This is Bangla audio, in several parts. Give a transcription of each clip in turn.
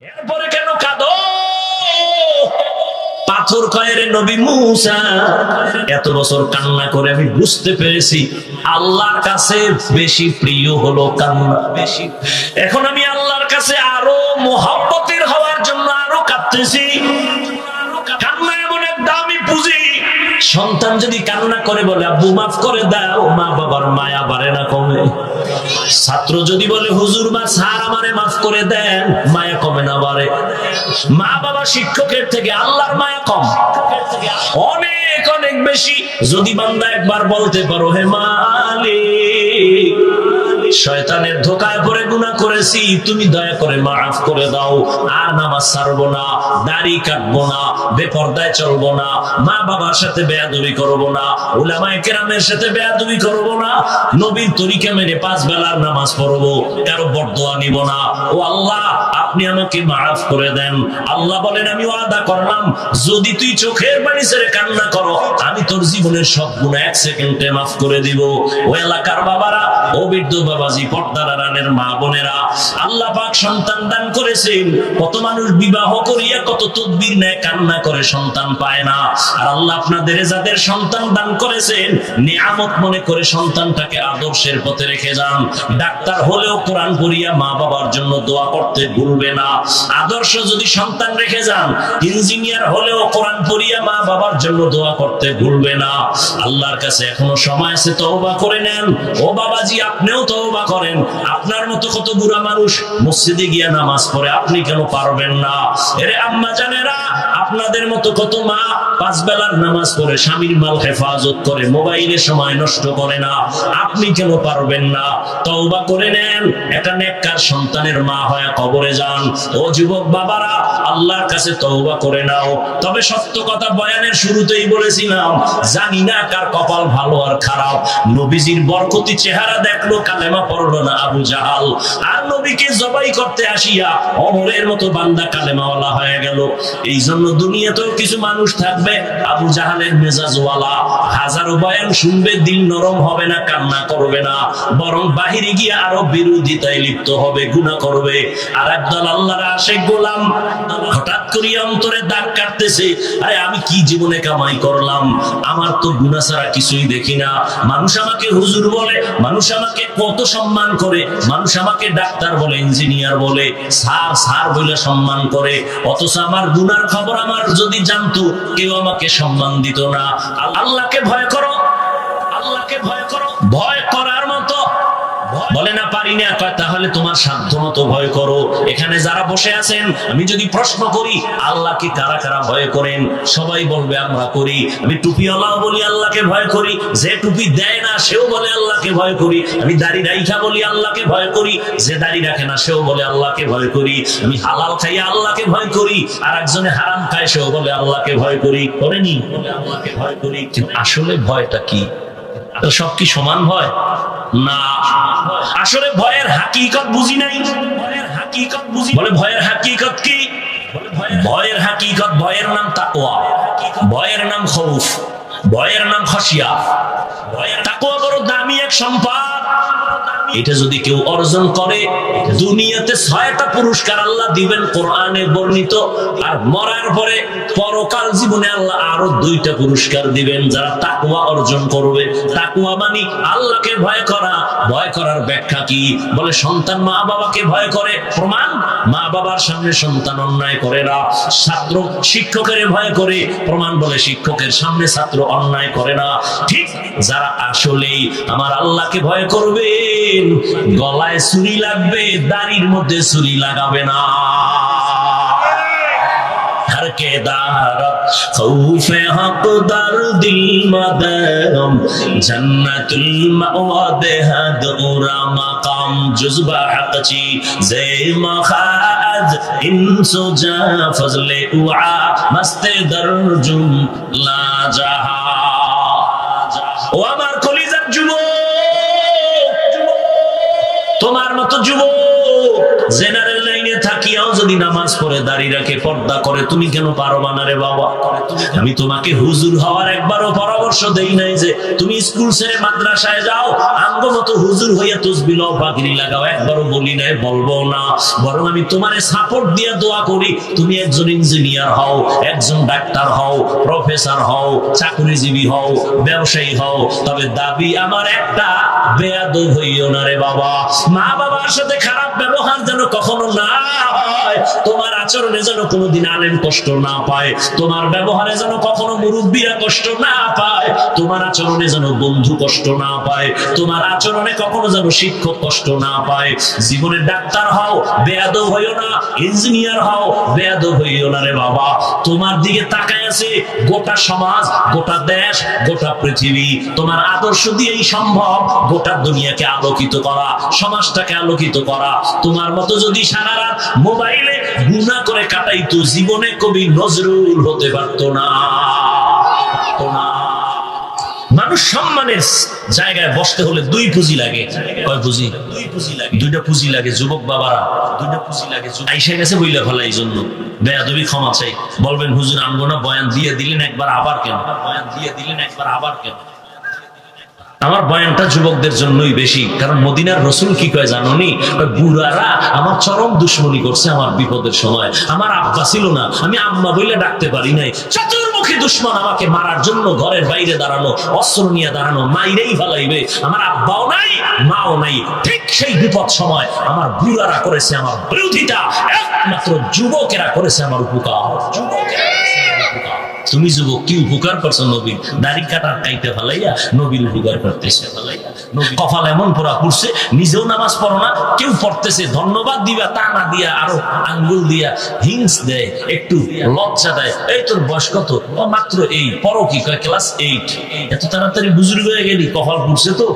এরপরে কেন কাঁদো? পাথর কয়ের নবী মুসা এত বছর কান্না করে আমি বুঝতে পেরেছি আল্লাহর কাছে বেশি প্রিয় হলো কান্না বেশি। এখন আমি আল্লাহর কাছে আরো মুহাব্বতের হওয়ার জন্য আরো কাঁদতেছি। কান্না এমন এক দামি পুঁজি। সন্তান যদি কান্না করে বলে আব্বু মাফ করে দাও, মা বাবার মায়া বাড়ে না কমে? ছাত্র যদি বলে হুজুর বা স্যার আমারে মাফ করে দেন, মায়া কমে না বাড়ে? মা বাবা শিক্ষকের থেকে আল্লাহর মায়া কম, অনেক অনেক বেশি। যদি বান্দা একবার বলতে পারো হে মালিক, শয়তানের ধোকায় পড়ে গুনাহ করেছি, তুমি দয়া করে মাফ করে দাও, আর নামাজ ছাড়বো না, দাড়ি কাটবো না, বেপরদায় চলবো না, মা বাবার সাথে বেয়াদবি করবো না, উলামায়ে কেরামের সাথে বেয়াদবি করবো না, নবীর তরিকা মেনে 5 বেলার নামাজ পড়বো, কারো বরদোয়া নিব না। ও আল্লাহ, আপনি আমাকে মাফ করে দেন। আল্লাহ বলেন আমি ওয়াদা করলাম যদি তুই চোখের পানি ছেড়ে কান্না করো, আমি তোর জীবনের সব গুনাহ 1 সেকেন্ডে মাফ করে দিব। ও এলাকার বাবারা, ও বৃদ্ধ বাবাজি, পর্দার আড়ালের মা বোনেরা, আল্লাহ পাক সন্তান দান করেছেন। কত মানুষ বিবাহ করিয়া কত তদবির নেয়, কান্না করে সন্তান পায় না। আর আল্লাহ আপনাদের যাদের সন্তান দান করেছেন নিয়ামত মনে করে সন্তানটাকে আদর্শের পথে রেখে যান। ডাক্তার হলেও কোরআন পড়িয়া মা বাবার জন্য দোয়া করতে ভুলবে না। আদর্শ যদি সন্তান রেখে যান, ইঞ্জিনিয়ার হলেও কোরআন পড়িয়া মা বাবার জন্য দোয়া করতে ভুলবে না। আল্লাহর কাছে এখনো সময় আছে, তওবা করে নেন। ও বাবাজি, আপনিও তওবা করেন। আপনার মতো কত বুড়া মানুষ মসজিদে গিয়া নামাজ পড়ে, আপনি কেন পারবেন না? এরে আম্মা জানেরা, আপনাদের মতো কত মা 5 বেলার নামাজ পড়ে, স্বামীর মাল হেফাজত করে, মোবাইলে সময় নষ্ট করে না, আপনি কেন পারবেন না? তওবা করে নেন, একটা নেককার সন্তানের মা হয়ে কবরে যান। ও যুবক বাবারা, আল্লাহর কাছে তওবা করে নাও। তবে সত্য কথা বয়ানের শুরুতেই বলেছিলাম, জানি না কার কপাল ভালো আর খারাপ। নবীজির বরকতি চেহারা দেখলো, কালেমা পড়লো না আবু জাহাল, আর নবীকে জবাই করতে আসিয়া ওমরের মতো বান্দা কালেমাওয়ালা হয়ে গেল। এই জন্য দুনিয়াতেও কিছু মানুষ থাকবে আবু জাহালের মেজাজওয়ালা, হাজারো বয়ান শুনবে, দিল নরম হবে না, কান্না করবে না, বরং বাহিরে গিয়ে আরো বিরোধিতায় লিপ্ত হবে, গুনাহ করবে। আর একদল আল্লাহর আশিক গোলাম হঠাৎ করে অন্তরে দাগ কাটতেছে, আরে আমি কি জীবনে কামাই করলাম, আমার তো গুনাহ ছাড়া কিছুই দেখি না। মানুষ আমাকে হুজুর বলে, মানুষ আমাকে কত সম্মান করে, মানুষ আমাকে ডাক্তার বলে, ইঞ্জিনিয়ার বলে, স্যার স্যার বলে সম্মান করে, অথচ আমার গুনার খবর আমার যদি জানতো, কেউ আমাকে সম্মান দিত না। আল্লাহকে ভয় করো, আল্লাহকে ভয় করো। ভয় করার মতো বলে না পারি না, তাহলে তোমার সাধ্য মতো ভয় করো। এখানে যারা বসে আছেন, আমি যদি প্রশ্ন করি আল্লাহকে কারা কারা ভয় করেন, সবাই বলবে আমরা করি। আমি টুপিওয়ালাও বলি আল্লাহকে ভয় করি, যে টুপি দেয় না সেও বলে আল্লাহকে ভয় করি। আমি দাড়ি রাইখা বলি আল্লাহকে ভয় করি, যে দাড়ি রাখে না সেও বলে আল্লাহকে ভয় করি। আমি হালাল খাইয়া আল্লাহকে ভয় করি, আর একজনে হারাম খায় সেও বলে আল্লাহকে ভয় করি। করেনি? বলে আল্লাহকে ভয় করি। কিন্তু আসলে ভয়টা কি? সব কি সমান ভয়? না, আসলে ভয়ের হাকিকত বুঝি নাই। বলে ভয়ের হাকিকত কি? ভয়ের হাকিকত, ভয়ের নাম তাকওয়া, ভয়ের নাম খৌফ, ভয়ের নাম খাশিয়া। তাকওয়া বড় দামি এক সম্পদ। এটা যদি কেউ অর্জন করে, দুনিয়াতে 6টা পুরস্কার আল্লাহ দিবেন কোরআনে বর্ণিত, আর মরার পরে পরকাল জীবনে আল্লাহ আরো 2টা পুরস্কার দিবেন যারা তাকওয়া অর্জন করবে। তাকওয়া মানে আল্লাহকে ভয় করা। ভয় করার ব্যাখ্যা কি? বলে সন্তান মা বাবাকে ভয় করে, প্রমাণ মা বাবার সামনে সন্তান অন্যায় করে না। ছাত্র শিক্ষকের ভয় করে, প্রমাণ বলে শিক্ষকের সামনে ছাত্র অন্যায় করে না। ঠিক যারা আসলেই আমার আল্লাহকে ভয় করবে, গলায় ছুরি লাগবে, দাড়ির মধ্যে ছুরি লাগাবে না। হরকে দারত খৌফে হক দার দিল মাদাম জান্নাতুল মাওয়া দেহাদ ওরা মাকাম জুজবা হকচি জে মখাজ ইনসু জা ফজলে উআ মস্তে দরজুম লা জাহা। ও আমার কলিজার যুবক, তোমার মতো যুবক জেনারেল লাইনে থাকিয়াও যদি নামাজ পড়ে, দাঁড়িয়ে রাখে, পর্দা করে, তুমি কেন পারবা না রে বাবা? আমি তোমাকে হুজুর হওয়ার একবারও পরামর্শ দেই নাই যে তুমি স্কুল ছেড়ে মাদ্রাসায় যাও, আঙ্গ মতো হুজুর হইয়া তসবিহ লাও, পাগড়ি লাগাও, একবারও বলি নাই, বলবো না। বরং আমি তোমারে সাপোর্ট দিয়ে দোয়া করি তুমি একজন ইঞ্জিনিয়ার হও, একজন ডাক্তার হও, প্রফেসর হও, চাকরিজীবী হও, ব্যবসায়ী হও। তবে দাবি আমার একটা, বেয়াদব হইও না রে বাবা। মা বাবার সাথে খারাপ ব্যবহার যেন কখনো না হয়, তোমার আচরণে যেন কোনোদিন আলেম কষ্ট না পায়, তোমার ব্যবহারে যেন কখনো মুরব্বীরা কষ্ট না পায়, তোমার আচরণে যেন বন্ধু কষ্ট না পায়, তোমার আচরণে কখনো যেন শিক্ষক কষ্ট না পায়। জীবনে ডাক্তার হও, বেয়াদব হইও না, ইঞ্জিনিয়ার হও, বেয়াদব হইও না রে বাবা। তোমার দিকে তাকায় আছে গোটা সমাজ, গোটা দেশ, গোটা পৃথিবী। তোমার আদর্শ দিয়েই সম্ভব গোটা দুনিয়াকে আলোকিত করা, সমাজটাকে আলোকিত করা। তোমার মতো যদি সারা রাত মোবাইলে গুনাহ করে কাটাইতো, জীবনে কবি নজরুল হতে পারতো না। মানুষ সম্মানের জায়গায় বসতে হলে দুই পুঁজি লাগে। কয় পুঁজি? দুইটা পুঁজি লাগে। যুবক বাবারা, দুইটা পুঁজি লাগে। আইসা গেছে বইলা ফেলা, এই জন্য বেয়াদবি ক্ষমা চাই। বলবেন হুজুর আমগো না, বয়ান দিয়ে দিলেন একবার আবার কেন? বয়ান দিয়ে দিলেন একবার আবার কেন? আমার বয়ানটা যুবকদের জন্যই বেশি, কারণ মদিনার রসুল কি কয় জানোনি? বুড়ারা আমার চরম দুশ্মনী করছে আমার বিপদের সময়। আমার আব্বা ছিল না, আমি আম্মা বইলে ডাকতে পারি নাই। চতুর্মুখী দুশ্মন আমাকে মারার জন্য ঘরের বাইরে দাঁড়ানো, অস্ত্র নিয়ে দাঁড়ানো, মাইরেই ফেলাইবে। আমার আব্বাও নাই, মাও নাই। ঠিক সেই বিপদ সময় আমার বুড়ারা করেছে আমার বিরোধিতা, একমাত্র যুবকেরা করেছে আমার উপকার। তুমি যুবক কি উপকার করছো? নবীর দাড়ি কাটার কাইতে ফেলাইয়া নবীর উপকার করতেছে। কপাল এমন পোড়া পড়ছে, নিজেও নামাজ পড়ো না, কেউ পড়তেছে ধন্যবাদ দিবা তা না দিয়া আরো আঙ্গুল দিয়া হিংস দেয়, একটু লজ্জা দেয়। এই তোর বয়স কত? ও মাত্র এই। পড়ো কি? কয় ক্লাস 8। এত তাড়াতাড়ি বুজুর্গ হয়ে গেলি? কপাল পড়ছে তো,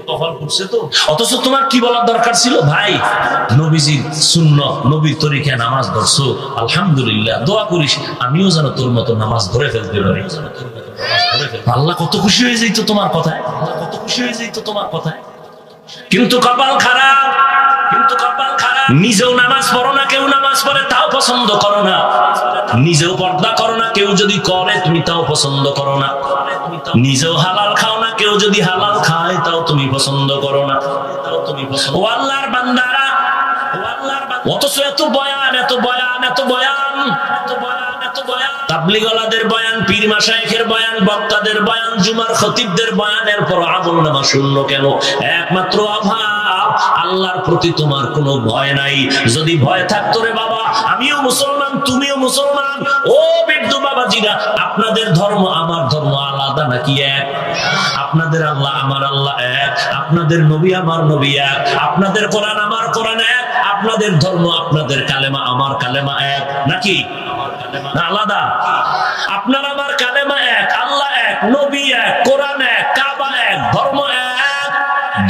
কপাল পড়ছে তো। অথচ তোমার কি বলার দরকার ছিল? ভাই নবীজির সুন্নাত, নবীর তরিকায় নামাজ ধরছো, আলহামদুলিল্লাহ। দোয়া করিস আমিও যেন তোর মতো নামাজ ধরে ফেলতে পারি। আল্লাহ কত খুশি হয়ে যাইতো তোমার কথায়, আল্লাহ কত খুশি হয়ে যাইতো তোমার কথায়। কিন্তু কপাল খারাপ, কিন্তু কপাল খারাপ। নিজেও নামাজ পড়ো না, কেউ নামাজ পড়ে তাও পছন্দ করো না। নিজেও পর্দা করো না, কেউ যদি করে তুমি তাও পছন্দ করো না। নিজেও হালাল খাও না, কেউ যদি হালাল খায় তাও তুমি পছন্দ করো না। ও আল্লাহর বান্দারা, অথচ এত বয়ান, এত বয়ান, এত বয়ান, এত বয়ান, এত বয়ান, তাবলীগওয়ালাদের বয়ান, পীর মাশায়েখের বয়ান, বক্তাদের বয়ান, জুমার খতিবদের বয়ানের পর আমলনামা শূন্য কেন? একমাত্র অভাব, আল্লাহর প্রতি তোমার কোনো ভয় নাই। যদি ভয় থাকতো রে বাবা, আমিও মুসলমান, তুমিও মুসলমান। ও বৃদ্ধ বাবাজিরা, আপনাদের ধর্ম আমার ধর্ম আলাদা নাকি এক? আপনাদের আল্লাহ আমার আল্লাহ এক, আপনাদের নবী আমার নবী এক, আপনাদের কোরআন আমার কোরআন এক, আপনাদের ধর্ম, আপনাদের কালেমা আমার কালেমা এক নাকি? না আলাদা? আপনার আমার কালেমা এক, আল্লাহ এক, নবী এক, কোরআন এক, কাবা এক, ধর্ম এক।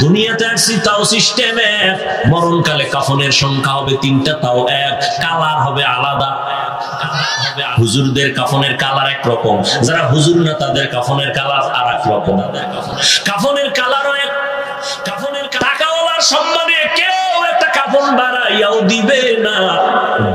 দুনিয়াতে আসছি তাও সিস্টেম এক। মরণকালে কাফনের সংখ্যা হবে 3টা, তাও এক। কালার হবে আলাদা। হুজুরদের কাফনের কালার এক রকম, যারা হুজুর না তাদের কাফনের কালার আর এক রকম। কাফনের কালারও এক। কাফনের টাকাওয়ালার সম্মানে কেউ একটা কাফন বাড়াইয়াও দিবে না,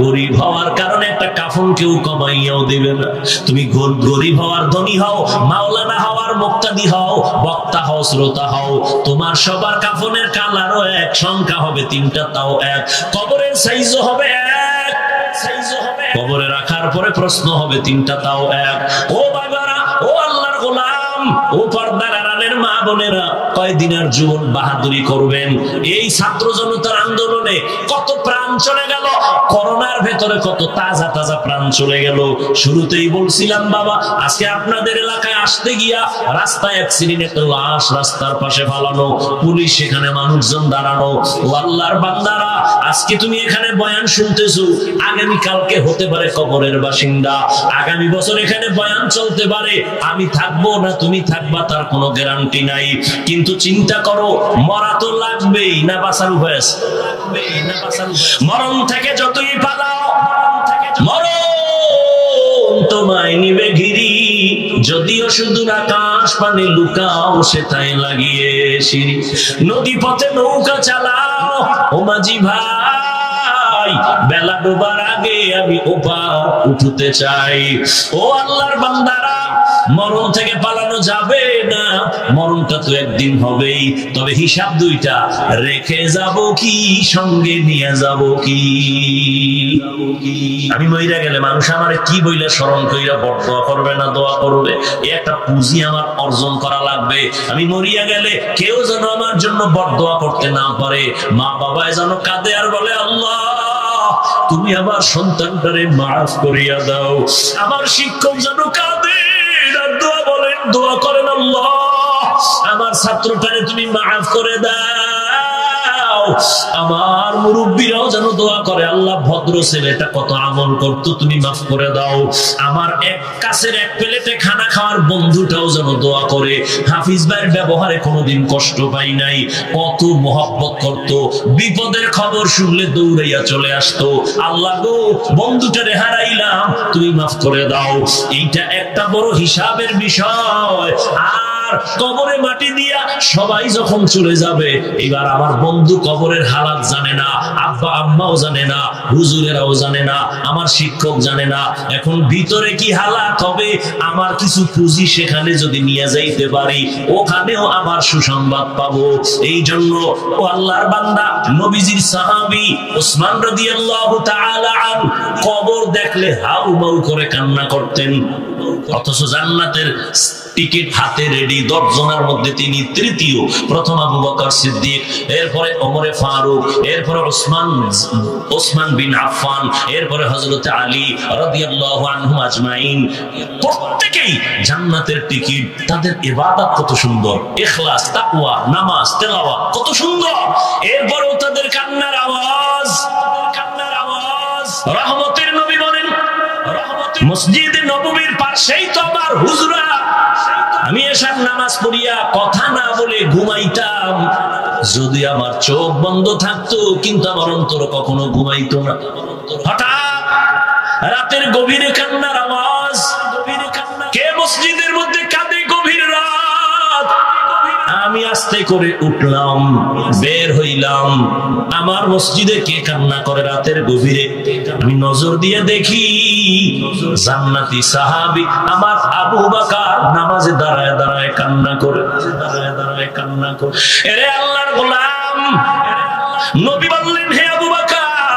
গরিব হওয়ার কারণে একটা কাফন কেউ কমাইয়াও দিবে না। তুমি গরিব হওয়ার ধনী হও, মাওলানা হওয়ার মুক্তাদি হও, বক্তা হও, শ্রোতা হও, তোমার সবার কাফনের কালারও এক, সংখ্যা হবে 3টা, তাও এক। কবরের সাইজও হবে এক, কবরে রাখার পরে প্রশ্ন হবে 3টা, তাও এক। ও বাবারা, ও আল্লাহর গোলাম, ও পর্দার আড়ালের মা বোনেরা, কয়দিনের জীবন বাহাদুরি করবেন? এই ছাত্র জনতার আন্দোলনে কত প্রাণ চলে গেল, করোনার ভেতরে কত তাজা তাজা প্রাণ চলে গেল। শুরুতেই বলছিলাম বাবা, আজকে আপনাদের এলাকায় আসতে গিয়া রাস্তায় অ্যাক্সিডেন্ট, লাশ রাস্তার পাশে ফালানো, পুলিশ সেখানে মানুষজন দাঁড়ানো। ও আল্লাহর বান্দারা, আজকে তুমি এখানে বয়ান শুনতেছো, আগামী কালকে হতে পারে কবরের বাসিন্দা, আগামী বছর এখানে বয়ান চলতে পারে, আমি থাকবো না তুমি থাকবা তার কোনো গ্যারান্টি নাই। কিন্তু চিন্তা করো, মরা তো লাগবেই, না বাঁচার উপায় আছে? মরণ থেকে যতই পালাও, মরণ তোমায় নিবে ঘিরি, যদিও শুধু আকাশ পানে লুকাও সেটাই লাগিয়ে সিঁড়ি। নদী পথে নৌকা চালাও ও মাঝি ভাই, চাই, বেলা ডোবার আগে আমি ওপার উঠতে চাই। ও আল্লাহর বান্দারা, মরণ থেকে পালানো যাবে না, মরণটা তো একদিন হবেই। তবে হিসাব দুইটা, রেখে যাব কি সঙ্গে নিয়ে যাব কি? আমি মইরা গেলে মানুষ আমারে কি বইলে স্মরণ কইরা বড়দোয়া করবে না দোয়া করবে? একটা পুঁজি আমার অর্জন করা লাগবে। আমি মরিয়া গেলে কেউ যেন আমার জন্য বড়দোয়া করতে না পারে। মা বাবায় যেন কাঁদে আর বলে, আল্লাহ তুমি আমার সন্তানটারে মাফ করিয়া দাও। আমার শিক্ষক যেন কাঁদে আর দোয়া বলেন, দোয়া করেন, আল্লাহ আমার ছাত্রটারে তুমি মাফ করে দাও। আমার মুরব্বীরাও যেন দোয়া করে, আল্লাহ ভদ্র ছেলেটা কত আমল করতো, তুমি মাফ করে দাও। আমার এক কাছের এক প্লেটে খানা খাওয়ার বন্ধুটাও যেন দোয়া করে, হাফিজ ভাইয়ের ব্যবহারে কোনোদিন কষ্ট পাই নাই, কত মহব্বত করতো, বিপদের খবর শুনলে দৌড়াইয়া চলে আসতো। আল্লাহ গো, বন্ধুটারে হারাইলাম, তুমি মাফ করে দাও। এইটা একটা বড় হিসাবের বিষয়। আর কবরে মাটি দিয়া সবাই যখন চলে যাবে, এবার আমার বন্ধু কবরের হালাত জানে না, আব্বা আম্মাও জানে না, হুজুরেরাও জানে না, আমার শিক্ষক জানে না। এখন ভিতরে কি হালাত হবে, আমার কিছু পুঁজি সেখানে যদি নিয়ে যাইতে পারি, ওখানেও আমার সুসংবাদ পাবো। এই জন্য ও আল্লাহর বান্দা, নবীজির সাহাবী ওসমান রাদিয়াল্লাহু তাআলা আনহু কবর দেখলে হাউ মাউ করে কান্না করতেন। অথচ জান্নাতের টিকিট হাতে রেডি, 10 জনের মধ্যে তিনি তৃতীয়। প্রথম আবু বকর সিদ্দিক, এরপরে ওমরে ফারুক, এরপরে ওসমান বিন আফফান, এরপরে হযরত আলী রাদিয়াল্লাহু আনহু আজমাইন। প্রত্যেকেই জান্নাতের টিকিট। তাদের ইবাদত কত সুন্দর, ইখলাস, তাকওয়া, নামাজ, তেলাওয়াত কত সুন্দর। এরপরেও তাদের কান্নার আওয়াজ, রহমতের নবী বলেন, মসজিদে নববীর পাশেই তো আমার হুজরা। আমি এশার নামাজ পড়িয়া কথা না বলে ঘুমাইতাম। যদি আমার চোখ বন্ধ থাকতো, কিন্তু আমার অন্তর কখনো ঘুমাইতো না। হঠাৎ রাতের গভীরে কান্নার আওয়াজ। কে মসজিদের মধ্যে কাঁদে গভীর রাত? আমি আস্তে করে উঠলাম, বের হইলাম। আমার মসজিদে কে কান্না করে রাতের গভীরে? আমি নজর দিয়ে দেখি, জান্নাতি সাহাবী আমার আবু বকর নামাজে দাঁড়ায় দাঁড়ায় কান্না করে, এরে আল্লাহর গোলাম, নবী বললেন, হে আবু বকর,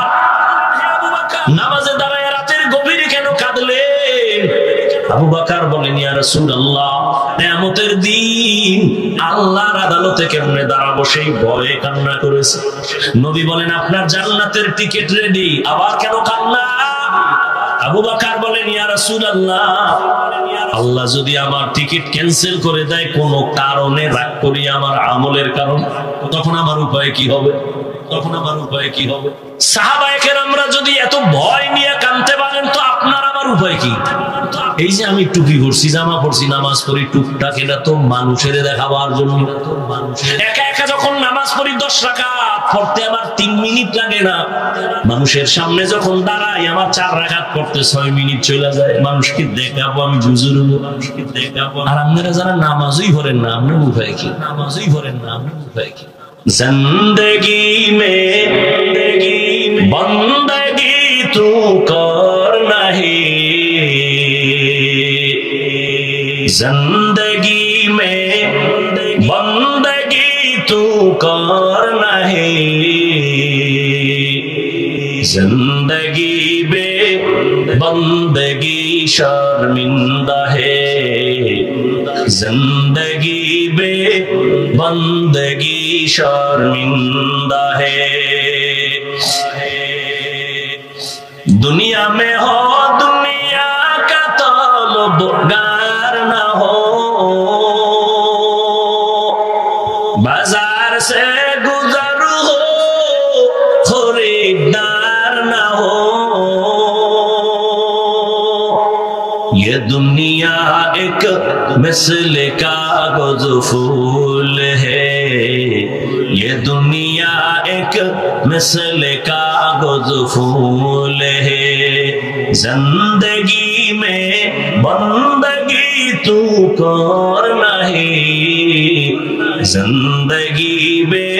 নামাজে দাঁড়ায় রাতের গভীরে কেন কাঁদলেন? আবু বকর বলেন, ইয়া রাসূলুল্লাহ, কিয়ামতের দিন আল্লাহর আদালতে কেমনে দাঁড়াবো সেই ভয়ে কান্না করেছে। নবী বলেন, আপনার জান্নাতের টিকিট রেডি, আবার কেন কান্না? আবু বকর বলেন, ইয়া রাসূলুল্লাহ, আল্লাহ যদি আমার টিকিট ক্যান্সেল করে দেয় কোনো কারণে, রাগ করি আমার আমলের কারণ, তখন আমার উপায় কি হবে? সাহাবায়ে কেরামরা যদি এত ভয় নিয়ে কাঁদতে পারেন, তো আপনার আমার উপায় কি? এই যে আমি টুপি পরছি, জামা পরছি, নামাজ পড়ি টুকটাক, এটা তো মানুষের দেখাবার জন্য। একা একা যখন নামাজ পড়ি 10 রাকাত পড়তে আমার 3 মিনিট লাগে না। মানুষের সামনে যখন দাঁড়াই, আমার 4 রাকাত পড়তে 6 মিনিট চলে যায়। মানুষকে দেখাবো, আমি বুজুর্গ, আর আপনারা যারা নামাজই পড়েন না, আপনার উপায় কি? जिंदगी में बंदगी तू करना है, जिंदगी में बंदगी तू करना है, जिंदगी में बंदगी शर्मिंदा है, जिंदगी में बंदगी शर्मिंदा है। दुनिया में हो दुनिया का तलबगार ना हो, बाजार से गुजर हो खरीदार ना हो। ये दुनिया एक मिसल कागज फूल है, ये दुनिया एक मिसल कागज फूल है, जिंदगी में बंदगी तू करना है, जिंदगी में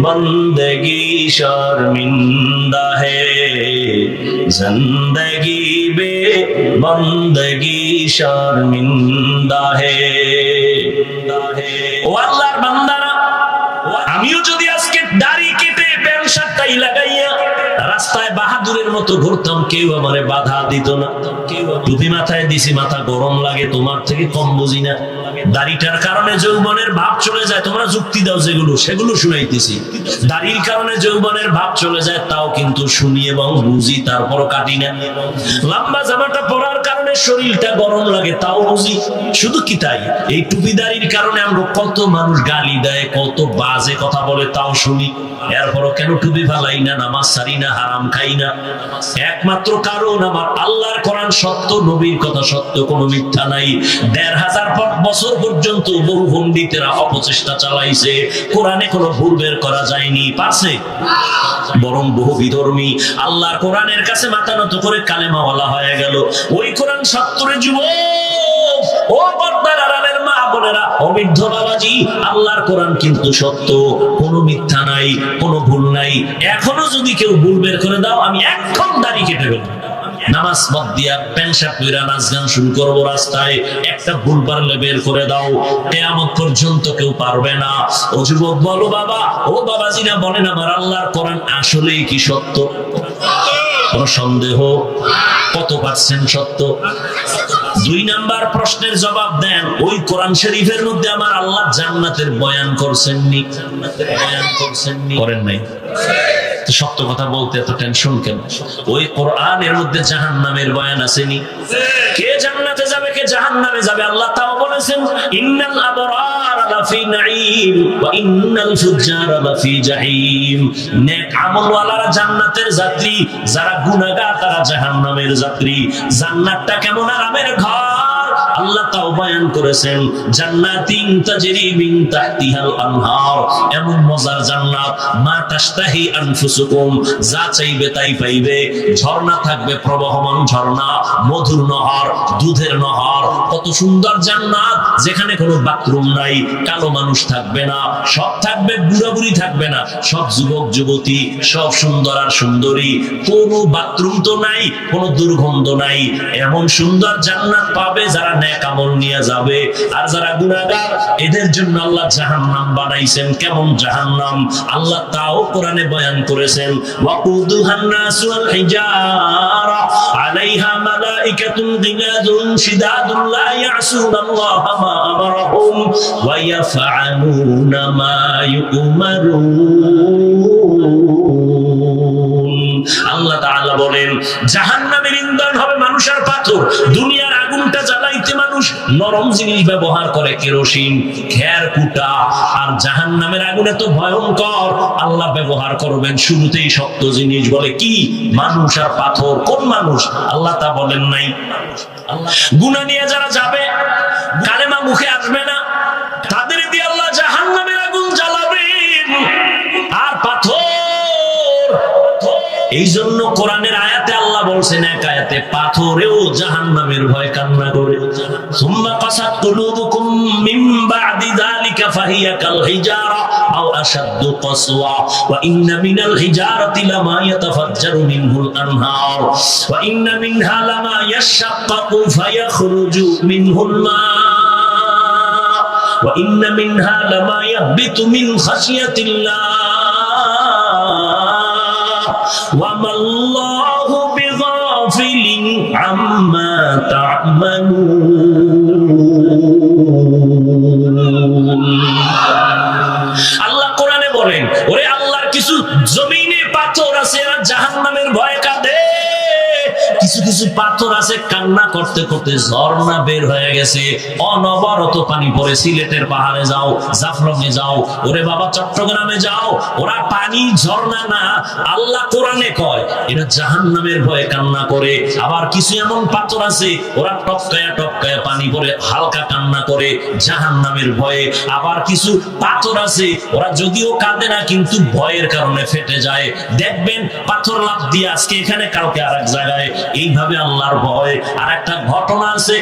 बंदगी शर्मिंदा है। जिंदगी बे बंदगी शर्मिंदा है। ও আল্লাহর বান্দারা, আমিও যদি আজকে দাড়ি কেটে প্যান্ট শার্টটাই লাগাইয়া রাস্তায় বাহাদুরের মতো ঘুরতাম, কেউ আমারে বাধা দিত না। টুপি মাথায় দিছি, মাথা গরম লাগে, তোমার থেকে কম বুঝি না। দাড়িটার কারণে যৌবনের ভাব চলে যায়, তোমরা যুক্তি দাও যেগুলো, সেগুলো শুনাইতেছি। দাড়ির কারণে যৌবনের ভাব চলে যায়, তাও কিন্তু শুনি এবং বুঝি, তারপরও কাটি না। লম্বা জামাটা পরার কারণে শরীরটা গরম লাগে, তাও বুঝি। শুধু কি তাই, এই টুপি দাড়ির কারণে আমরা কত মানুষ গালি দেয়, কত বাজে কথা বলে, তাও শুনি। এরপরও কেন টুপি ফালাই না, নামাজ ছাড়ি না, হারাম খাই না? একমাত্র কারণ আমার আল্লাহর কোরআন সত্য, নবীর কথা সত্য, কোনো মিথ্যা নাই। ১৫০০ বছর পর্যন্ত বহু পণ্ডিতেরা অপচেষ্টা চালাইছে, কোরআনে কোনো ভুল বের করা যায়নি, পারছে? বরং বহু বিধর্মী আল্লাহর কোরআনের কাছে মাথা নত করে কালেমাওয়ালা হয়ে গেল। ওই কোরআন সত্যরে যুবক, ও পর্দার আড়ালের মা বোনেরা, অমিদ্ধ বাবাজি, আল্লাহর কোরআন কিন্তু সত্য, কোনো মিথ্যা নাই, কোনো ভুল নাই। এখনো যদি কেউ ভুল বের করে দাও, আমি এখন দাড়ি কেটে ফেলবো, নামাজ বাদ দিয়া প্যান্ট শার্ট পরে নাচ গান শুরু করবো রাস্তায়। একটা ভুল পারলে বের করে দাও, কিয়ামত পর্যন্ত কেউ পারবে না। ও যুবক বলো বাবা, ও বাবাজিরা বলেন, আমার আল্লাহর কোরআন আসলেই কি সত্য? কোন সন্দেহ? কত পার্সেন্ট সত্য? ২ নাম্বার প্রশ্নের জবাব দেন, ওই কোরআন শরীফের মধ্যে আমার আল্লাহ জান্নাতের বয়ান করছেননি? করেন নাই? সত্য কথা বলতে এত টেনশন কেন? ওই কোরআনের মধ্যে জাহান্নামের বয়ান আসেনি? কে জান্নাতে যাবে, কে জাহান্নামে যাবে, আল্লাহ তাও বলেছেন, ইন্নাল আবরারা লাফি নাঈম ওয়া ইন্নাল ফুজ্জারা লাফি জাহিম। নেক আমলওয়ালারা জান্নাতের যাত্রী, যারা গুনাহগার তারা জাহান্নামের যাত্রী। জান্নাতটা কেমন আরামের ঘর, আল্লাহ তাও বয়ান করেছেন, জান্নাতিন তাজরি মিন তাহতিহাল আনহার, এমন মজার জান্নাত, মা তাশতাহি আনফুসুকুম, যা চাইবে তাই পাইবে। ঝর্ণা থাকবে, প্রবাহমান ঝর্ণা, মধুর নহর, দুধের নহর। কত সুন্দর জান্নাত, যেখানে কোনো বাথরুম নাই, কালো মানুষ থাকবে না, সব থাকবে, বুড়া বুড়ি থাকবে না, সব যুবক যুবতী, সব সুন্দর আর সুন্দরী, কোনো বাথরুম তো নাই, কোনো দুর্গন্ধ নাই। এমন সুন্দর জান্নাত পাবে যারা নেক আমল নিয়ে যাবে। আর যারা গুনাহগার, এদের জন্য আল্লাহ জাহান্নাম বানাইছেন। কেমন জাহান্নাম, আল্লাহ তাও কোরআনে বয়ান করেছেন, ওয়াকুদুহান নাসু ওয়াল হিজারা আলাইহা মালাইকাতুন গিলাযুন শিদাদুন লা ইয়াসুনাল্লাহা মা আমারহুম ওয়া ইয়াফআলুনা মা ইউমারুন। আল্লাহ তাআলা বলেন, জাহান্নামের ইন্ধন হবে মানুষ আর পাথর। দুনিয়ার আগুনটা জ্বালাইতে মানুষ নরম জিনিস ব্যবহার করে, কেরোসিন, খের কুটা। আর জাহান্নামের আগুনে তো ভয়ঙ্কর, আল্লাহ ব্যবহার করবেন শুরুতেই শক্ত জিনিস, বলে কি? মানুষ আর পাথর। কোন মানুষ? আল্লাহ তা বলেন নাই। গুনাহ নিয়ে যারা যাবে, কালেমা মুখে আসবে না, তাদের দিয়ে আল্লাহ জাহান্নামের আগুন জ্বালাবেন। আর পাথর, এই জন্য কোরআনের আয়াতে আল্লাহ বলছেন, এক আয়াতে, পাথরেও জাহান্নামের ভয় কান্না করে। সুম্মা কাসাত কুলুবুকুম মিন বাদি যালিকা ফাহিয়া কাল হিজারা আও আশাদ্দু কাসওয়া ওয়া ইন্না মিনাল হিজারাতি লামা ইয়াতাফাজ্জারু মিনহুল আনহার ওয়া ইন্না মিনহা লামা ইয়াশাক্কাকু ফায়াখরুজু মিনহুল মা ওয়া ইন্না মিনহা লামা ইয়াহবিতু মিন খাশিয়াতিল্লাহ وَمَا اللَّهُ بِغَافِلٍ عَمَّا تَعْمَلُونَ। আল্লাহ কোরআনে বলেন, ওরে আল্লাহর কিছু জমিনে পাথর আছে, এরা জাহান্নামের ভয়ে কাঁদে। কিছু কিছু পাথর আছে, কান্না করতে করতে ঝর্ণা বের হয়ে গেছে, অনবরত পানি পড়ে। সিলেটের পাহাড়ে যাও, জাফলংয়ে যাও, ওরে বাবা চট্টগ্রামে যাও, ওরা পানি ঝর্ণা না, আল্লাহ কোরআনে কয় এটা জাহান্নামের ভয়ে কান্না করে। আবার কিছু এমন পাথর আছে, ওরা টপকায়া টপকায়া পানি পড়ে হালকা কান্না করে, জাহান্নামের ভয়ে। আবার কিছু পাথর আছে, ওরা যদিও কাঁদে না, কিন্তু ভয়ের কারণে ফেটে যায়। দেখবেন পাথর লাফ দিয়ে আজকে এখানে, কালকে আরেক জায়গায়। এইভাবে আল্লাহর ভয়। আর একটা ঘটনা আছে,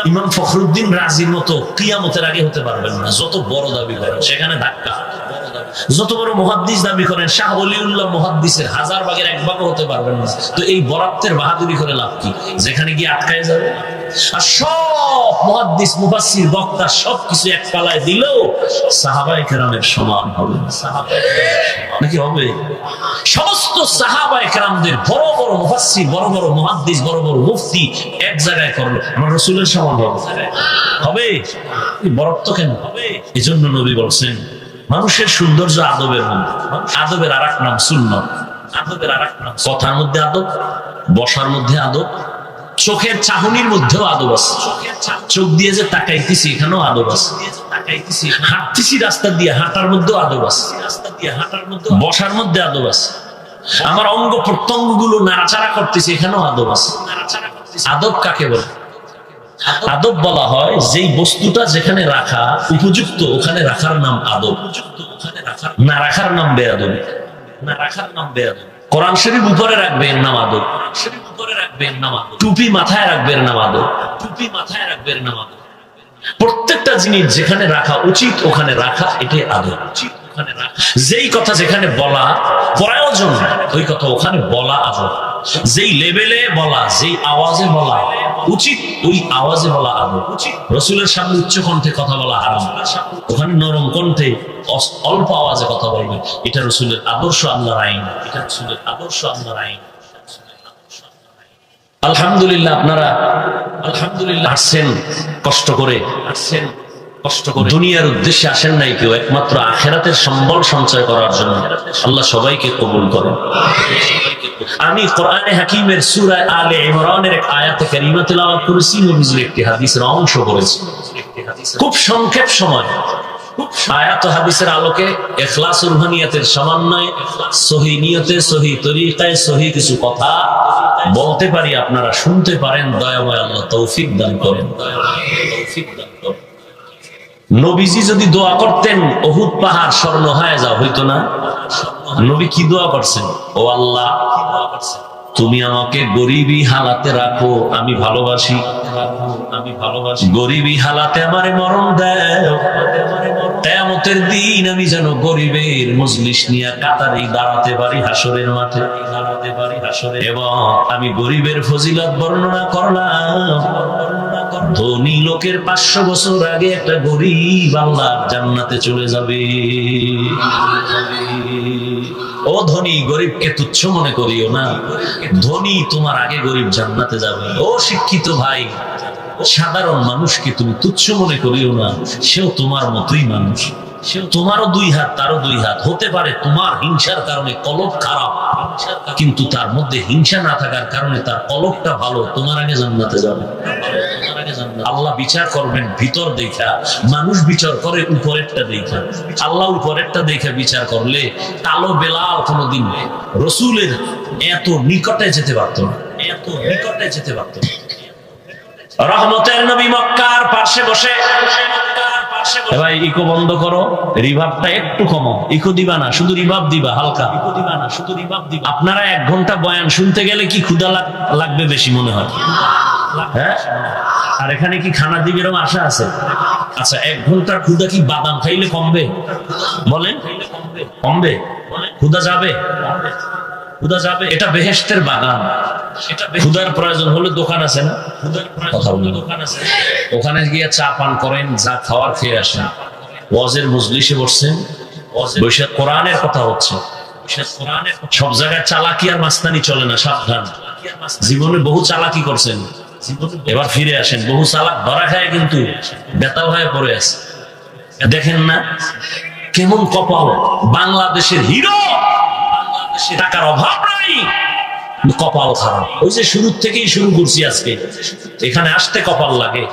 ইমাম ফখরুদ্দিন রাজির মতো কিয়ামতের আগে হতে পারবেন না, যত বড় দাবি করেন, সেখানে ধাক্কা। যত বড় মুহাদ্দিস দাবি করেন, শাহ ওলিউল্লাহ মুহাদ্দিসের 1000 ভাগের 1 ভাগও হতে পারবেন না। তো এই বরাতের বাহাদুরি করে লাভ কি? যেখানে গিয়ে আটকায় যাবে। আর সব মুহাদ্দিস মুফাসসির বক্তা সবকিছু এক পালায় দিলেও সাহাবায়ে কেরামের সমান হবে নাকি হবে? সমস্ত সাহাবায়ে কেরামদের বড় বড় মুফাসসির, বড় বড় মুহাদ্দিস, বড় বড় মুফতি এক জায়গায় করলো, আমার রাসূলের সমান হবে? বরত্ব কেন হবে? এজন্য নবী বলছেন মানুষের সৌন্দর্য আদবের মধ্যে। আদবের আরেক নাম সুন্নাত। আদবের আরেক নাম কথার মধ্যে আদব, বসার মধ্যে আদব, চোখের চাহনির মধ্যেও আদব আছে। চোখ দিয়ে যে তাকাইতেছি এখানেও আদব আছে। হাঁটতেছি রাস্তা দিয়ে, হাঁটার মধ্যেও আদব আছে। বসার মধ্যে আদব আছে। আমার অঙ্গ প্রত্যঙ্গ গুলো নাড়াচাড়া করতেছি, এখানেও আদব আছে। আদব কাকে বলে? আদব বলা হয় যেই বস্তুটা যেখানে রাখা উপযুক্ত ওখানে রাখার নাম আদব, না রাখার নাম বেয়াদবি। না রাখার নাম বেয়াদবি। কোরআন শরীফ উপরে রাখবে এর নাম আদব, টুপি মাথায় রাখবে এর নাম আদব, টুপি মাথায় রাখবে এর নাম আদব। প্রত্যেকটা জিনিস যেখানে রাখা উচিত ওখানে রাখা, এটাই আদব। যেই কথা যেখানে বলা প্রয়োজন ওই কথা ওখানে বলা আদব। যেই লেভেলে বলা, যেই আওয়াজে বলা উচিত ওই আওয়াজে বলা আদব। রাসূলের সামনে উচ্চ কণ্ঠে কথা বলা হারাম, ওখানে নরম কণ্ঠে অল্প আওয়াজে কথা বলবে। এটা রাসূলের আদর্শ, আল্লাহর আইন। এটা রাসূলের আদর্শ, আল্লাহর আইন। আলহামদুলিল্লাহ আপনারা আলহামদুলিল্লাহ আসছেন কষ্ট করে, আসছেন কষ্ট করে। দুনিয়ার উদ্দেশ্যে আসেন নাই কেউ, একমাত্র আখিরাতের সম্বল সঞ্চয় করার জন্য। আল্লাহ সবাইকে কবুল করেন। আমি কোরআনে হাকিমের সূরা আলে ইমরানের এক আয়াতে কারিমা তেলাওয়াত করেছি, নবীজির একটি হাদিসের অংশ পড়েছি। খুব সংক্ষেপ সময় আয়াত ও হাদিসের আলোকে ইখলাস ও রুহানিয়াতের সমন্বয়ে সহিহ নিয়তে, সহিহ তরিকায়, সহিহ কিছু কথা বলতে পারি, আপনারা শুনতে পারেন। দয়াময় আল্লাহ তৌফিক দান করেন। নবীজি যদি দোয়া করতেন উহুদ পাহাড় স্বর্ণ হয়ে যাও, হইতো না? নবী কি দোয়া করছেন? ও আল্লাহ, তুমি আমাকে গরিবী হালাতে রাখো, আমি ভালোবাসি, আমি ভালোবাসি। গরিবী হালাতে আমারে মরণ দাও, কিয়ামতের দিন আমি যেন গরিবের মজলিস নিয়ে কাতারে দাঁড়াতে পারি হাসরের মাঠে, দাঁড়াতে পারি হাসরে। এবং আমি গরিবের ফজিলত বর্ণনা করলাম। ধনী লোকের 500 বছর আগে একটা গরিব আল্লাহর জান্নাতে চলে যাবে। ও ধনী, গরিবকে তুচ্ছ মনে করিও না। ধনী তোমার আগে গরিব জান্নাতে যাবে। ও শিক্ষিত ভাই, সাধারণ মানুষকে তুমি তুচ্ছ মনে করিও না, সেও তোমার মতোই মানুষ। তোমারও 2 হাত, তারও 2 হাত। হতে পারে তোমার হিংসার কারণে কলব খারাপ, কিন্তু তার মধ্যে হিংসা না থাকার কারণে তার কলবটা ভালো, তোমার আগে জান্নাতে যাবে। আল্লাহ বিচার করবেন ভিতর দেখা, মানুষ বিচার করে উপরেরটা দেখা। আল্লাহ উপরেরটা দেখে বিচার করলে কালো বেলাল কোনোদিন রাসূলের এত নিকটে যেতে পারত না, এত নিকটে যেতে পারত না। রহমতের নবী মক্কার পাশে বসে, ভাই ইকো বন্ধ করো, রিভাবটা একটু কমো। ইকো দিবা না, শুধু রিভাব দিবা হালকা। ইকো দিবা না, শুধু রিভাব দিবা। আপনারা 1 ঘন্টা বয়ান শুনতে গেলে কি ক্ষুধা লাগবে বেশি মনে হয়? হ্যাঁ, আর এখানে কি খানা দিবে এরকম আশা আছে? আচ্ছা, 1 ঘন্টার ক্ষুধা কি বাদাম খাইলে কমবে? বলেন, কমবে? ক্ষুধা যাবে? ক্ষুধা যাবে? এটা বেহেশতের বাগান। ক্ষুধার প্রয়োজন হলে দোকান আছে না? কথা বলি, দোকান আছে, ওখানে গিয়ে চা পান করেন, যা খাওয়ার খেয়ে আসেন। ওয়াজের মজলিসে বসছেন, বসে কোরআনের কথা হচ্ছে। সব জায়গায় চালাকি আর মাস্তানি চলে না, সাবধান। জীবনে বহু চালাকি করছেন, এবার ফিরে আসেন। বহু চালাক ধরা খায় কিন্তু বেতাল হয়ে পড়ে আছে। দেখেন না কেমন কপাল, বাংলাদেশের হিরো, টাকার অভাব নাই, কপাল খারাপ। ওই যে শুরু থেকেই শুরু করছি আজকে, এখানে আসতে কপাল লাগে,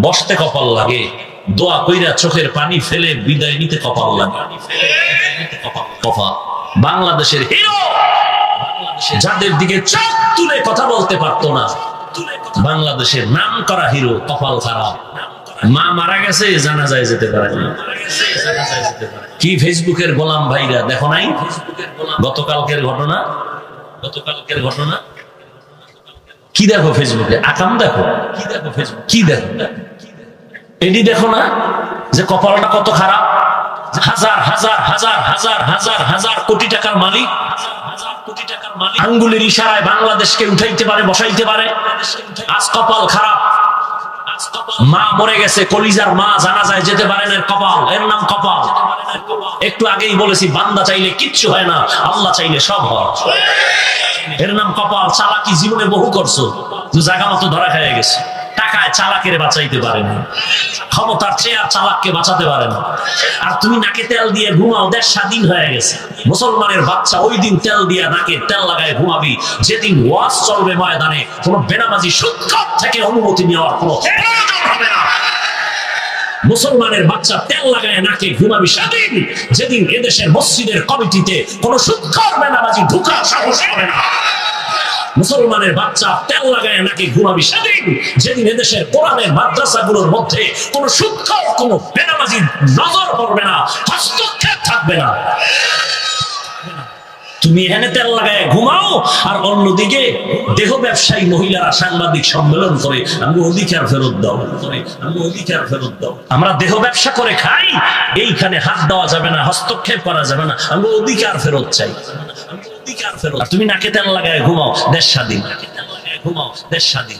বসতে কপাল লাগে, দোয়া কইরা চোখের পানি ফেলে বিদায় নিতে কপাল লাগে। কপাল। বাংলাদেশের হিরো, যাদের দিকে চোখ তুলে কথা বলতে পারতো না, বাংলাদেশের নাম করা হিরো, কপাল খারাপ। মা মারা গেছে, জানাজায় যেতে পারে না। কি ফেসবুকের গোলাম ভাইরা দেখো নাই গতকালকের ঘটনা? গতকালকের ঘটনা কি দেখো ফেসবুকে? আকাম দেখো, কি দেখো ফেসবুক, কি দেখো? এটি দেখো না যে কপালটা কত খারাপ? হাজার হাজার হাজার হাজার হাজার হাজার কোটি টাকার মালিক আঙ্গুলের ইশারায় বাংলাদেশকে উঠাইতে পারে, বসাইতে পারে। আজ কপাল খারাপ, মা মরে গেছে, কলিজার মা জানাজায় যেতে পারে না, কপাল, এর নাম কপাল। একটু আগেই বলেছি বান্দা চাইলে কিচ্ছু হয় না, আল্লাহ চাইলে সব হয়, এর নাম কপাল। চালাকি জীবনে বহু করছো, জায়গা মতো ধরা খেয়ে গেছে। টাকায় চালাকের বাঁচাইতে পারে না, ক্ষমতার চেয়ে আর চালাককে বাঁচাতে পারে না। আর তুমি নাকে তেল দিয়ে ঘুমাও, দেশ স্বাধীন হয়ে গেছে। মুসলমানের বাচ্চা ওই দিন তেল দিয়ে নাকে তেল লাগায় ঘুমাবি যেদিন ওয়াজ চলবে ময়দানে, কোন বেনামাজি সুৎখোর থেকে অনুমতি নেওয়ার কোনো প্রয়োজন হবে না। মুসলমানের বাচ্চা তেল লাগায় নাকে ঘুমাবি স্বাধীন যেদিন এদেশের মসজিদের কমিটিতে কোন সুৎখোর বেনামাজি ঢুকার সাহস হবে না। মুসলমানের বাচ্চা তেল লাগায় নাকি ঘুমাবি স্বাধীন যেদিন এদেশের কোরআনের মাদ্রাসাগুলোর মধ্যে কোন সুৎখোর, কোন বেনামাজি নজর পড়বে না, হস্তক্ষেপ থাকবে না। তুমি এখানে তেল লাগায় ঘুমাও, আর অন্যদিকে দেহ ব্যবসায়ী মহিলারা সাংবাদিক সম্মেলন করে আমি অধিকার ফেরত দাও, আমি অধিকার ফেরত দাও। আমরা দেহ ব্যবসা করে খাই, এইখানে হাত দেওয়া যাবে না, হস্তক্ষেপ করা যাবে না, আমি অধিকার ফেরত চাই। তুমি নাকে তেল লাগায় ঘুমাও, দেশ স্বাধীন, ঘুমাও, দেশ স্বাধীন।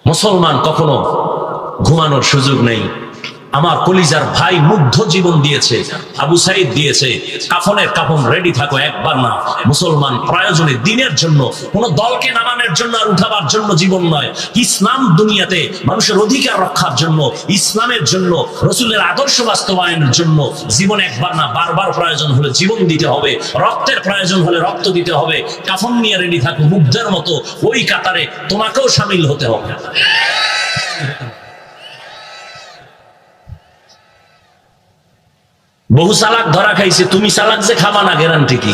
মুসলমান কখনো ঘুমানোর সুযোগ নেই। আমার কলিজার ভাই মুগ্ধ জীবন দিয়েছে, আবু সাইদ দিয়েছে, কাফনের কাফন রেডি থাকো, একবার না। মুসলমান প্রয়োজনে দিনের জন্য, কোন দলকে নামানোর জন্য আর উঠাবার জন্য জীবন নয়, ইসলাম দুনিয়াতে মানুষের অধিকার রক্ষার জন্য, ইসলামের জন্য, রসুলের আদর্শ বাস্তবায়নের জন্য জীবন একবার না বারবার প্রয়োজন হলে জীবন দিতে হবে, রক্তের প্রয়োজন হলে রক্ত দিতে হবে। কাফন নিয়ে রেডি থাকো মুগ্ধের মতো, ওই কাতারে তোমাকেও সামিল হতে হবে। বহু চালাক ধরা খাইছে, তুমি চালাক যে খাবা না গ্যারান্টি কি?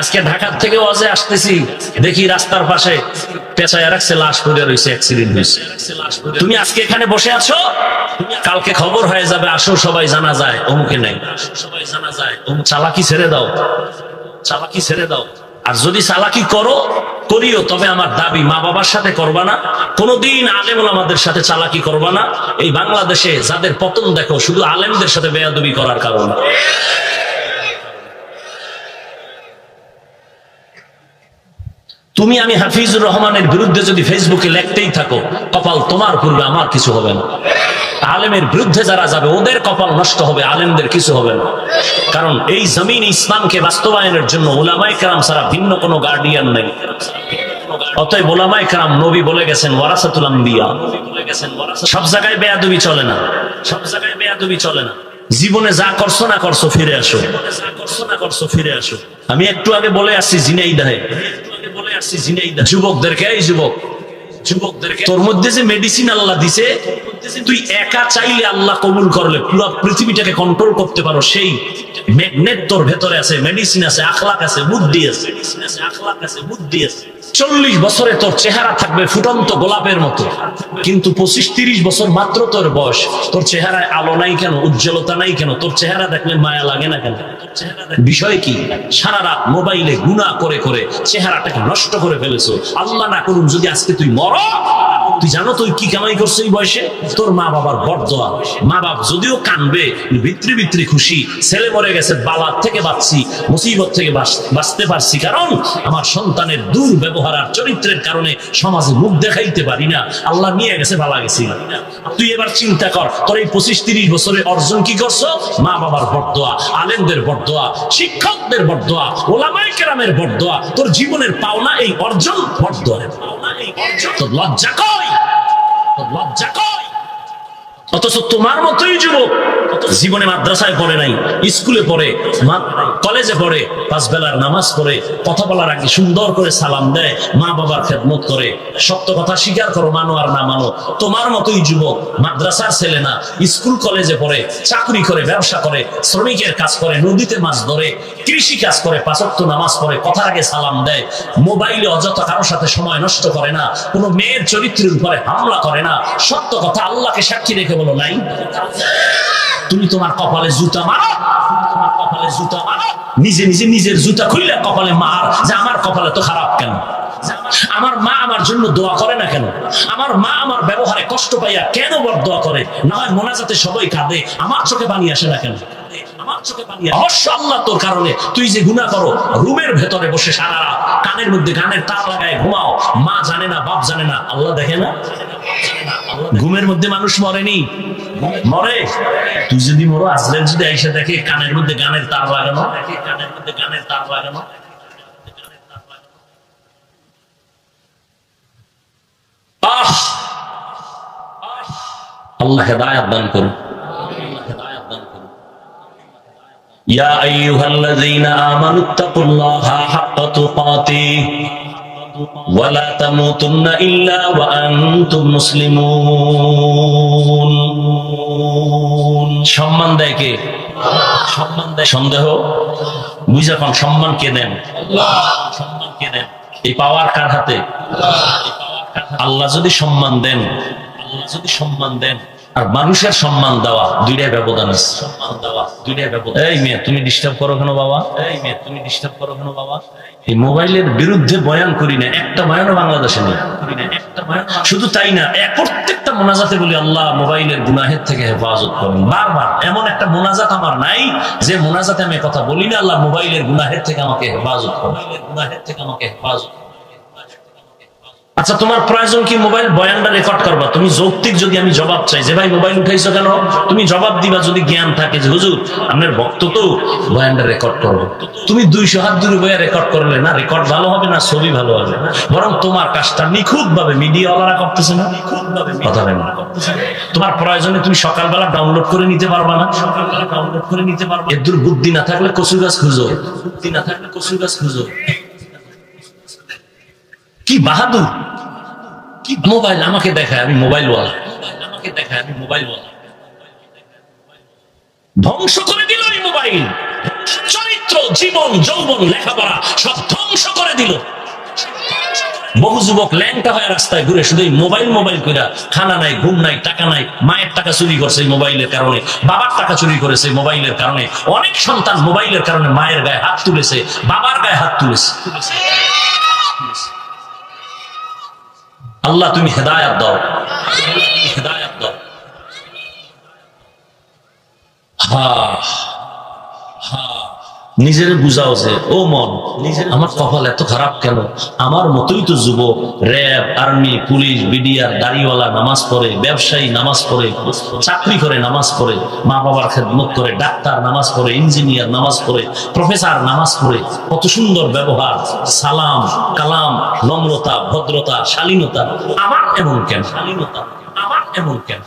আজকে ঢাকার থেকে ওয়াজে আসতেছি, দেখি রাস্তার পাশে পেঁচায় রাখছে, লাশ পড়ে রয়েছে, অ্যাক্সিডেন্ট হয়েছে। তুমি আজকে এখানে বসে আছো, কালকে খবর হয়ে যাবে, আসো সবাই জানা যায় অমুকে নাই, সবাই জানা যায়। চালাকি ছেড়ে দাও, চালাকি ছেড়ে দাও। আর যদি চালাকি করো, করিও, তবে আমার দাবি মা বাবার সাথে করবা না, কোনদিন আলেম ওলামাদের সাথে চালাকি করবা না। এই বাংলাদেশে যাদের পতন দেখো শুধু আলেমদের সাথে বেয়াদবি করার কারণে। তুমি আমি হাফিজুর রহমানের বিরুদ্ধে যদি ফেসবুকে লিখতেই থাকো, কপাল তোমার পূর্বে, আমার কিছু হবে না। আলেমের বিরুদ্ধে যারা যাবে ওদের কপাল নষ্ট হবে, আলেমদের কিছু হবে না। কারণ এই জমিন ইসলামকে বাস্তবায়নের জন্য উলামায়ে কেরাম ছাড়া ভিন্ন কোনো গার্ডিয়ান নেই। অতএব উলামায়ে কেরাম, নবী বলে গেছেন ওয়ারাসাতুল আম্বিয়া, সব জায়গায় বেয়াদবি চলে না, সব জায়গায় বেয়াদবি চলে না। জীবনে যা করছো না করছো ফিরে আসো, যা করছো না করছো ফিরে আসো। আমি একটু আগে বলে আসছি ঝিনাইদহে, যুবকদেরকে, এই যুবক, যুবকদেরকে, তোর মধ্যে যে মেডিসিন আল্লাহ দিছে, তুই একা চাইলে আল্লাহ কবুল করলে পুরো পৃথিবীটাকে কন্ট্রোল করতে পারো। সেই ম্যাগনেট তোর ভেতরে আছে, মেডিসিন আছে, আখলাক আছে, বুদ্ধি আছে, আখলাক আছে, বুদ্ধি আছে। 40 বছরে তোর চেহারা থাকবে ফুটন্ত গোলাপের মতো, কিন্তু 25-30 বছর মাত্র তোর বয়স, তোর চেহারায় আলো নাই কেন, উজ্জ্বলতা নাই কেন, তোর চেহারা দেখলে মায়া লাগে না কেন? বিষয় কি? সারা রাত মোবাইলে গুনাহ করে করে চেহারাটাকে নষ্ট করে ফেলেছো। আল্লাহ না করুন যদি আজকে তুই মরো, তুই জানো তুই কি কামাই করছো এই বয়সে? তোর মা বাবার বরদোয়া। মা বাপ যদিও কানবে, ভিতরি ভিতরি খুশি, ছেলে মরে গেছে, বালার থেকে বাঁচছি, মুসিবত থেকে বাঁচতে পারছি, কারণ আমার সন্তানের দুর্ব্যবহার আর চরিত্রের কারণে সমাজে মুখ দেখাইতে পারি না, আল্লাহ নিয়ে গেছে, ভালা গেছি। তুই এবার চিন্তা কর, তোর এই 25-30 বছরে অর্জন কি করছো? মা বাবার বরদোয়া, আলেমদের বরদোয়া, শিক্ষকদের বরদোয়া, ওলামায়ে কেরামের বরদোয়া। তোর জীবনের পাওনা এই অর্জন, বরদোয়া। তোর লজ্জা কই? তোর লজ্জা কই? অথচ তোমার মতোই যুবক জীবনে মাদ্রাসায় পড়ে নাই, স্কুলে পড়ে, কলেজে পড়ে, 5 বেলার নামাজ পড়ে, কথা বলার আগে সুন্দর করে সালাম দেয়, মা বাবার খেদমত করে। সত্য কথা স্বীকার করো, মানো আর না মানো। তোমার মতোই যুবক, মাদ্রাসার ছেলে না, স্কুল কলেজে পড়ে, চাকরি করে, ব্যবসা করে, শ্রমিকের কাজ করে, নদীতে মাছ ধরে, কৃষি কাজ করে, 5 ওয়াক্ত নামাজ পড়ে, কথার আগে সালাম দেয়, মোবাইলে অযথা কারোর সাথে সময় নষ্ট করে না, কোনো মেয়ের চরিত্রের উপরে হামলা করে না। সত্য কথা আল্লাহকে সাক্ষী রেখে বলো, নাই? তুমি তোমার কপালে জুতা মারো, তোমার কপালে জুতা মারো, নিজে নিজে নিজের জুতা খুইলে কপালে মার, যে আমার কপালে তো খারাপ কেন, আমার মা আমার জন্য দোয়া করে না কেন, আমার মা আমার ব্যবহারে কষ্ট পাইয়া কেন বরদোয়া করে, না হয় মোনাজাতে সবাই কাঁদে, আমার চোখে পানি আসে না কেন? অবশ্য আল্লাহ তোর কারণে তুই যে গুনাহ করো, রুমের ভেতরে বসে সারা রাত কানের মধ্যে গানের তার লাগায় ঘুমাও, মা জানে না, বাপ জানে না, আল্লাহ দেখে না? ঘুমের মধ্যে মানুষ মরেনি? মরে। তুই যদি মরো, আজরাইল যদি আইসা দেখে কানের মধ্যে গানের তার লাগানো, কানের মধ্যে গানের তার লাগানো, আল্লাহ হেদায়েত দান করুন। ইয়া আইয়ুহাল্লাযীনা আমানুত্তাকুল্লাহা হাক্কা তুকাতিহি ওয়া লা তামুতুন্না ইল্লা ওয়া আনতুম মুসলিমুন। সম্মান দেয় কে? সম্মান দেয় সন্দেহ? বুঝা কোন সম্মান কে দেন? আল্লাহ। সম্মান কে দেন? এই পাওয়ার কার হাতে? আল্লাহ যদি সম্মান দেন, আল্লাহ যদি সম্মান দেন, আর মানুষের সম্মান দেওয়া, দুইটাই ব্যবধান আছে। সম্মান দেওয়া দুইটাই ব্যবধান। এই মেয়ে তুমি ডিস্টার্ব করো কেন বাবা? এই মেয়ে তুমি ডিস্টার্ব করো কেন বাবা? এই মোবাইলের বিরুদ্ধে বয়ান করি না, একটা বয়ানও বাংলাদেশে নেই। শুধু তাই না, প্রত্যেকটা মোনাজাতে বলি আল্লাহ মোবাইলের গুনাহের থেকে হেফাজত করেন। বারবার এমন একটা মোনাজাত আমার নাই যে মোনাজাতে আমি কথা বলি না আল্লাহ মোবাইলের গুনাহের থেকে আমাকে হেফাজত করেন, গুনাহের থেকে আমাকে হেফাজত। আচ্ছা, তোমার প্রয়োজন কি মোবাইল বয়ানটা রেকর্ড করবা? তুমি যৌক্তিক যদি আমি জবাব চাই যে ভাই মোবাইল উঠাইছো কেন, তুমি জবাব দিবা যদি জ্ঞান থাকে যে হুজুর আপনার ভক্ত তো বয়ানটা রেকর্ড করবো। তুমি 200 হাত দূরে বইয়া রেকর্ড করলে না রেকর্ড ভালো হবে না ছবি ভালো হবে, বরং তোমার কাজটা নিখুঁত ভাবে মিডিয়াওয়ালারা করতেছে না, নিখুঁত ভাবে কথা বলেন। তোমার প্রয়োজনে তুমি সকালবেলা ডাউনলোড করে নিতে পারবা না? সকালবেলা ডাউনলোড করে নিতে পারবা। এর দূর বুদ্ধি না থাকলে কচু গাছ খুঁজো, বুদ্ধি না থাকলে কচু গাছ খুঁজো। কি বাহাদুর, কি মোবাইল আমাকে দেখায় আমি মোবাইলওয়ালা, আমাকে দেখায় আমি মোবাইলওয়ালা। ধ্বংস করে দিল এই মোবাইল, চরিত্র, জীবন, যৌবন, লেখাপড়া সব ধ্বংস করে দিল। বহু যুবক ল্যাংটা হয়ে রাস্তায় ঘুরে শুধু মোবাইল মোবাইল করে, খানা নাই, ঘুম নাই, টাকা নাই। মায়ের টাকা চুরি করছে মোবাইলের কারণে, বাবার টাকা চুরি করেছে মোবাইলের কারণে। অনেক সন্তান মোবাইলের কারণে মায়ের গায়ে হাত তুলেছে, বাবার গায়ে হাত তুলেছে। আল্লাহ তুমি হেদায়েত দাও, হেদায়েত দাও। নিজের বুঝাও যে ও মন, আমার কপাল এত খারাপ কেন? আমার মতোই তো যুবক র্যাব, আর্মি, পুলিশ, বিডিআর, দাড়িওয়ালা নামাজ পড়ে, ব্যবসায়ী নামাজ পড়ে, চাকরি করে নামাজ পড়ে, মা বাবার খেদমত করে, ডাক্তার নামাজ পড়ে, ইঞ্জিনিয়ার নামাজ পড়ে, প্রফেসর নামাজ পড়ে। কত সুন্দর ব্যবহার, সালাম কালাম, নম্রতা, ভদ্রতা, শালীনতা। আমার এমন কেন? শালীনতা আমার এমন কেন?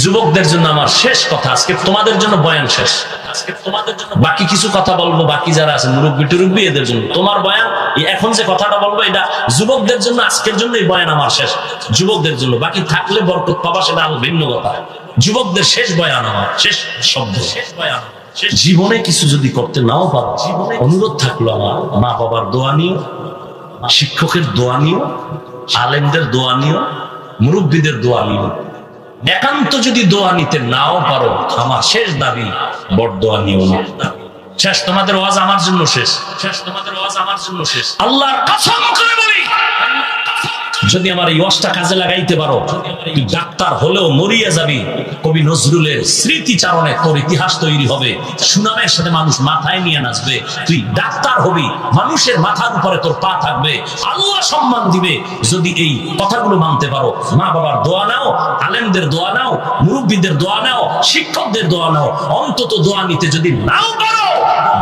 যুবকদের জন্য আমার শেষ কথা, আজকে তোমাদের জন্য বয়ান শেষ। আজকে তোমাদের জন্য বাকি কিছু কথা বলবো, বাকি যারা আছে মুরব্বি টুরব্বি এদের জন্য। তোমার বয়ান এখন যে কথাটা বলবো এটা যুবকদের জন্য, আজকের জন্য এই বয়ান আমার শেষ, যুবকদের জন্য। বাকি থাকলে বরকত পাবা, সেটা আরো ভিন্ন কথা। যুবকদের শেষ বয়ান আমার, শেষ শব্দ, শেষ বয়ান। জীবনে কিছু যদি করতে নাও পারো, অনুরোধ থাকলো আমার, মা বাবার দোয়া নিও, শিক্ষকের দোয়া নিও, আলেমদের দোয়া নিও, মুরব্বীদের দোয়া নিও। একান্ত যদি দোয়া নিতে নাও পারো, আমার শেষ দাবি বড়দোয়া নিও না। শেষ, তোমাদের ওয়াজ আমার জন্য শেষ, শেষ, তোমাদের ওয়াজ আমার জন্য শেষ। আল্লাহর কসম করে বলি, যদি আমার এই ওয়াজটা কাজে লাগাইতে পারো, তুই ডাক্তার হলেও মরিয়া যাবি। কবি নজরুলের স্মৃতিচারণে তোর ইতিহাস তৈরি হবে, সুনামের সাথে মানুষ মাথায় নিয়ে নাচবে। তুই ডাক্তার হবি, মানুষের মাথার উপরে তোর পা থাকবে, আল্লাহ সম্মান দিবে। যদি এই কথাগুলো মানতে পারো, মা বাবার দোয়া নাও, আলেমদের দোয়া নাও, মুরব্বীদের দোয়া নাও, শিক্ষকদের দোয়া নাও। অন্তত দোয়া নিতে যদি নাও পারো,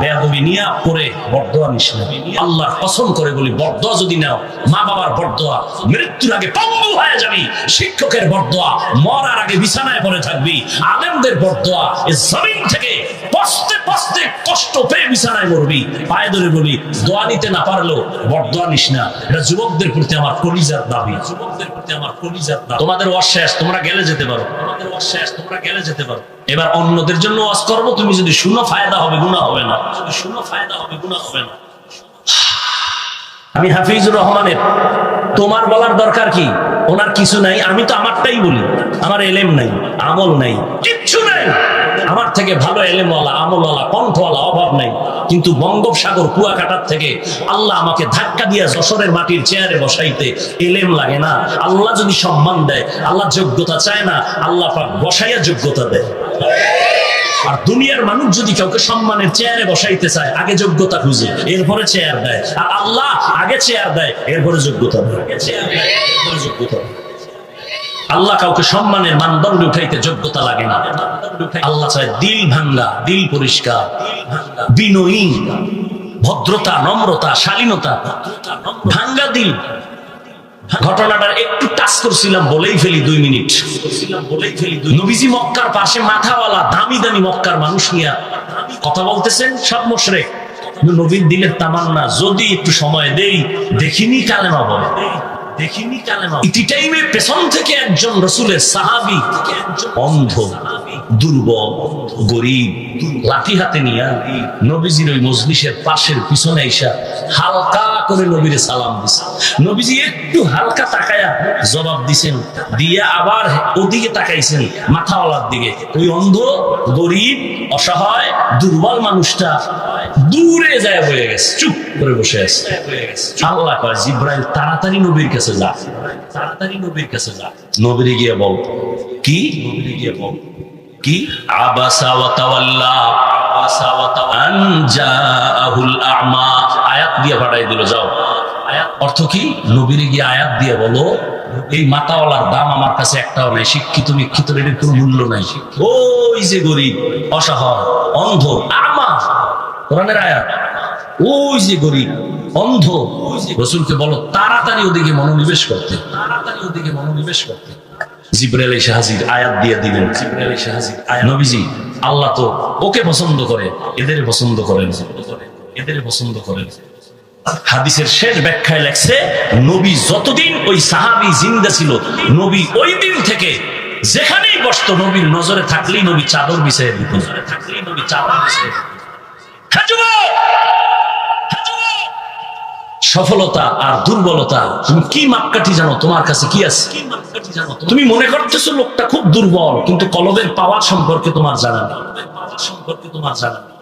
বেয়াদবি নিয়া পরে বড়দোয়া নিস না। আল্লাহর কসম করে বলি, বড়দোয়া যদি নাও, মা বাবার বড়দোয়া মৃত্যুর আগে পঙ্গু হয়ে যাবি। শিক্ষকের বড়দোয়া মরার আগে বিছানায় পড়ে থাকবি। আলেমদের বড়দোয়া এই জমিন থেকে পস্তে পস্তে কষ্ট পেয়ে বিছানায় মরবি। পায়ে ধরে বলি, দোয়া নিতে না পারলেও বড়দোয়া নিস না। এটা যুবকদের প্রতি আমার কলিজার দাবি, যুবকদের প্রতি আমার কলিজার দাবি। তোমাদের ওয়াজ শেষ, তোমরা গেলে যেতে পারো, তোমাদের ওয়াজ শেষ, তোমরা গেলে যেতে পারো। এবার অন্যদের জন্য ওয়াজ করবো, তুমি যদি শুনো ফায়দা হবে, গুনাহ হবে না। যদি শুনো ফায়দা হবে, গুনাহ হবে না। আমি হাফিজুর রহমানের, তোমার বলার দরকার কি? ওনার কিছু নাই, আমি তো আমারটাই বলি। আমার এলেম নাই, আমল নাই, কিচ্ছু নাই। আমার থেকে ভালো এলেমওয়ালা, আমলওয়ালা, কণ্ঠওয়ালা অভাব নাই। কিন্তু বঙ্গোপসাগর কুয়াকাটার থেকে আল্লাহ আমাকে ধাক্কা দিয়া যশোরের মাটির চেয়ারে বসাইতে এলেম লাগে না। আল্লাহ যদি সম্মান দেয়, আল্লাহ যোগ্যতা চায় না, আল্লাহ পাক বসাইয়া যোগ্যতা দেয়। আর দুনিয়ার মানুষ যদি কাউকে সম্মানের চেয়ারে বসাইতে চায় আগে যোগ্যতা খুঁজে, এরপরে চেয়ার দেয়। আর আল্লাহ আগে চেয়ার দেয়, এরপরে যোগ্যতা দেয়। আল্লাহ কাউকে সম্মানের মানদণ্ডে উঠাইতে যোগ্যতা লাগে না। আল্লাহ চায় দিল ভাঙ্গা, দিল পরিষ্কার, বিনয়ী, ভদ্রতা, নম্রতা, শালীনতা, ভাঙ্গা দিল। ঘটনাটার একটু টাচ করছিলাম, বলেই ফেলি 2 মিনিট। নবীজি মক্কার পাশে মাথাওয়ালা দামি দামি মক্কার মানুষ নিয়ে কথা বলতেছেন, সব মুশরিক। নবীর দিলের তামান্না যদি একটু সময় দেই দেখিনি কালেমা বলে, দেখিনি কালেমা। ইতি টাইমে পেছন থেকে একজন রাসূলের সাহাবী, অন্ধ, দুর্বল, গরীব, লাঠি হাতে নিয়ে নবীজির ওই মজলিসের পাশের পিছনে এসে হালকা করে নবীরে সালাম দিছে। নবীজি একটু হালকা তাকায়া জবাব দিছেন, দিয়ে আবার ওদিকে তাকাইছেন মাথাওয়ালার দিকে। ওই অন্ধ, গরীব, অসহায়, দুর্বল মানুষটা দূরে যায় বয়ে গেছে, চুপ করে বসে আছে। আল্লাহ কয়, জিব্রাইল তাড়াতাড়ি নবীর কাছে যা, তাড়াতাড়ি নবীর কাছে যা। নবীরে গিয়ে বল কি? নবীরে গিয়ে বল কি? আবাসা ওয়া তাওয়াল্লা আন জাআহুল আ'মা। আয়াত দিয়ে পাঠাই দিল, যাও। আয়াত অর্থ কি? নবীরে গিয়ে আয়াত দিয়ে বলো, এই মাতাওয়ালার দাম আমার কাছে একটাও নাই, শিক্ষিত মিক্ষিত এর কোনো মূল্য নাই। ওই যে গরিব, অসহায়, অন্ধ, আমা, কোরআনের আয়াত, ওই যে গরিব, অন্ধ, রাসূলকে বলো তাড়াতাড়ি ওদিকে মনোনিবেশ করতে, তাড়াতাড়ি ওদিকে মনোনিবেশ করতে। জিবরাইল এসে হাজির, আয়াত দিয়ে দিলেন। জিবরাইল এসে হাজির, নবীজি আল্লাহ তো ওকে পছন্দ করে, এদের পছন্দ করেন, এদের পছন্দ করেন। হাদিসের শেষ ব্যাখ্যায় লেখছে, নবী যতদিন ওই সাহাবী জিন্দা ছিল, নবী ওই দিন থেকে যেখানেই বসতো নবীর নজরে থাকলেই নবী চাদর বিছিয়ে দিতেন, থাকলেই নবী চাদর বিছিয়ে দিতেন। সফলতা আর দুর্বলতা তুমি কি মাপকাঠি জানো? তোমার কাছে কি আছে? তুমি মনে করতেছো লোকটা খুব দুর্বল, কিন্তু কলবের পাওয়ার সম্পর্কে তোমার জানা নেই, সম্পর্কে তোমার জানা নেই।